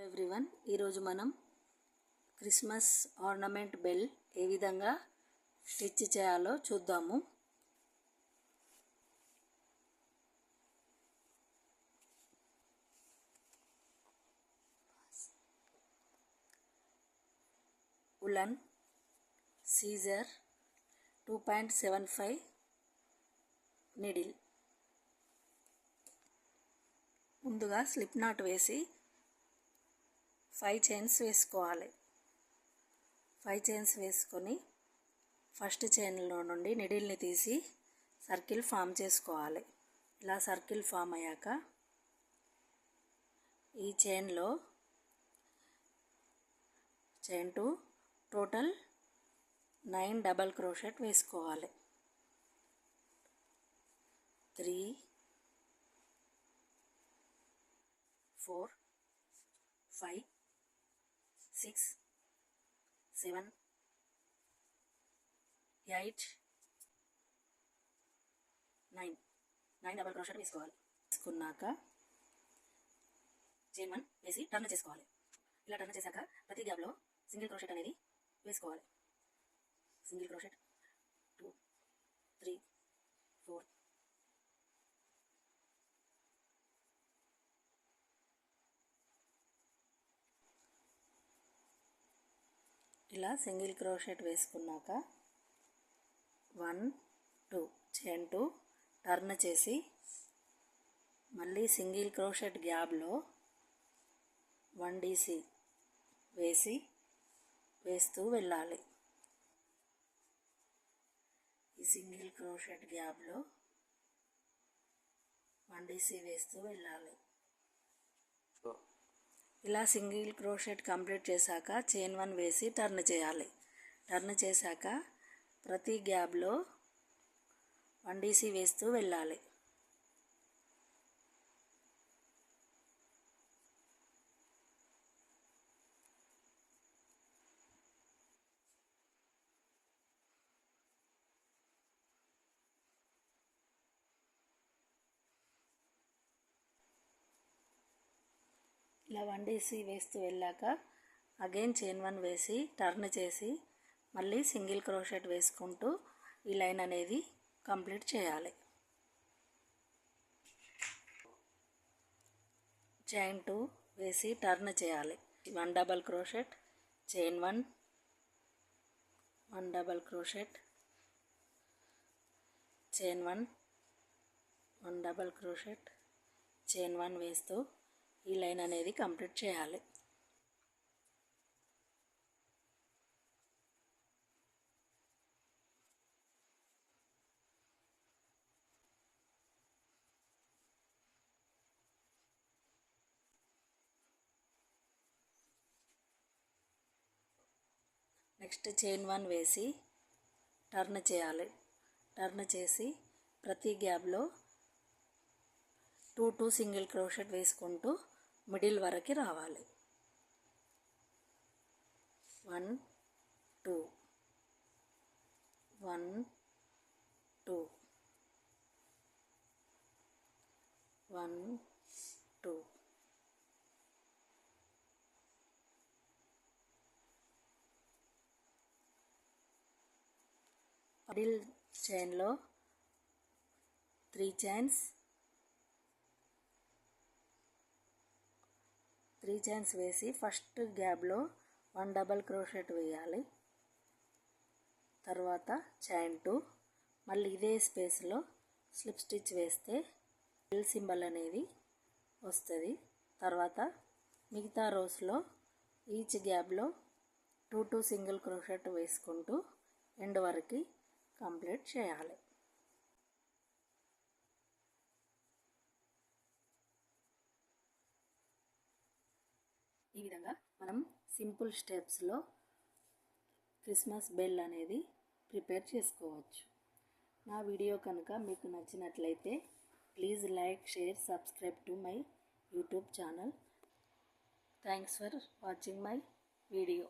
Everyone, ఈరోజు మనం Christmas ornament bell ఏ విధంగా స్టిచ్ చేయాలో చూద్దాము. ఉలన్ సీజర్ 2.75 నీడిల్. ముందుగా స్లిప్ నాట్ వేసి 5 చైన్స్ వేసుకోవాలి. 5 చైన్స్ వేసుకొని ఫస్ట్ చైన్లో నుండి నిడిల్ని తీసి సర్కిల్ ఫామ్ చేసుకోవాలి. ఇలా సర్కిల్ ఫామ్ అయ్యాక ఈ చైన్లో చైన్ 2 టోటల్ 9 డబల్ క్రోషెట్ వేసుకోవాలి. 3 4 5 6 7 8 9 డబల్ క్రోషెట్ వేసుకోవాలి. వేసుకున్నాక చైన్ 1 వేసి టర్న్ చేసుకోవాలి. ఇలా టర్న్ చేశాక ప్రతి గ్యాప్లో సింగిల్ క్రోషెట్ అనేది వేసుకోవాలి. సింగిల్ క్రోషెట్ 2 3 4 ఇలా సింగిల్ క్రోషెట్ వేసుకున్నాక 1 2 చైన్ 2 టర్న్ చేసి మళ్ళీ సింగిల్ క్రోషెట్ గ్యాప్లో 1 DC వేస్తూ వెళ్ళాలి. ఈ సింగిల్ క్రోషెట్ గ్యాప్లో 1 DC వేస్తూ వెళ్ళాలి. ఇలా సింగిల్ క్రోషెట్ కంప్లీట్ చేశాక చైన్ 1 వేసి టర్న్ చేయాలి. టర్న్ చేశాక ప్రతి గ్యాప్లో 1 DC వేస్తూ వెళ్ళాలి. ఇలా 1 DC వేస్తూ వెళ్ళాక అగైన్ చైన్ 1 వేసి టర్న్ చేసి మళ్ళీ సింగిల్ క్రోషెట్ వేసుకుంటూ ఈ లైన్ అనేది కంప్లీట్ చేయాలి. చైన్ 2 వేసి టర్న్ చేయాలి. 1 double crochet chain 1 1 double crochet chain 1 1 double crochet chain 1 వేస్తూ ఈ లైన్ అనేది కంప్లీట్ చేయాలి. నెక్స్ట్ చైన్ 1 వేసి టర్న్ చేయాలి. టర్న్ చేసి ప్రతి గ్యాప్లో 2 సింగిల్ క్రోషెట్ వేసుకుంటూ మిడిల్ వరకు రావాలి. 1 2 1 2 1 2 మిడిల్ చైన్లో 3 చైన్స్ వేసి ఫస్ట్ గ్యాప్లో 1 డబల్ క్రోషెట్ వేయాలి. తర్వాత చైన్ 2 మళ్ళీ ఇదే స్పేస్లో స్లిప్ స్టిచ్ వేస్తే బెల్ సింబల్ అనేది వస్తుంది. తర్వాత మిగతా రోస్లో ఈచ్ గ్యాప్లో 2 సింగిల్ క్రోషెట్ వేసుకుంటూ ఎండ్ వరకు కంప్లీట్ చేయాలి. ఈ విధంగా మనం సింపుల్ స్టెప్స్లో క్రిస్మస్ బెల్ అనేది ప్రిపేర్ చేసుకోవచ్చు. నా వీడియో కనుక మీకు నచ్చినట్లయితే please like, share, subscribe to my YouTube channel. Thanks for watching my video.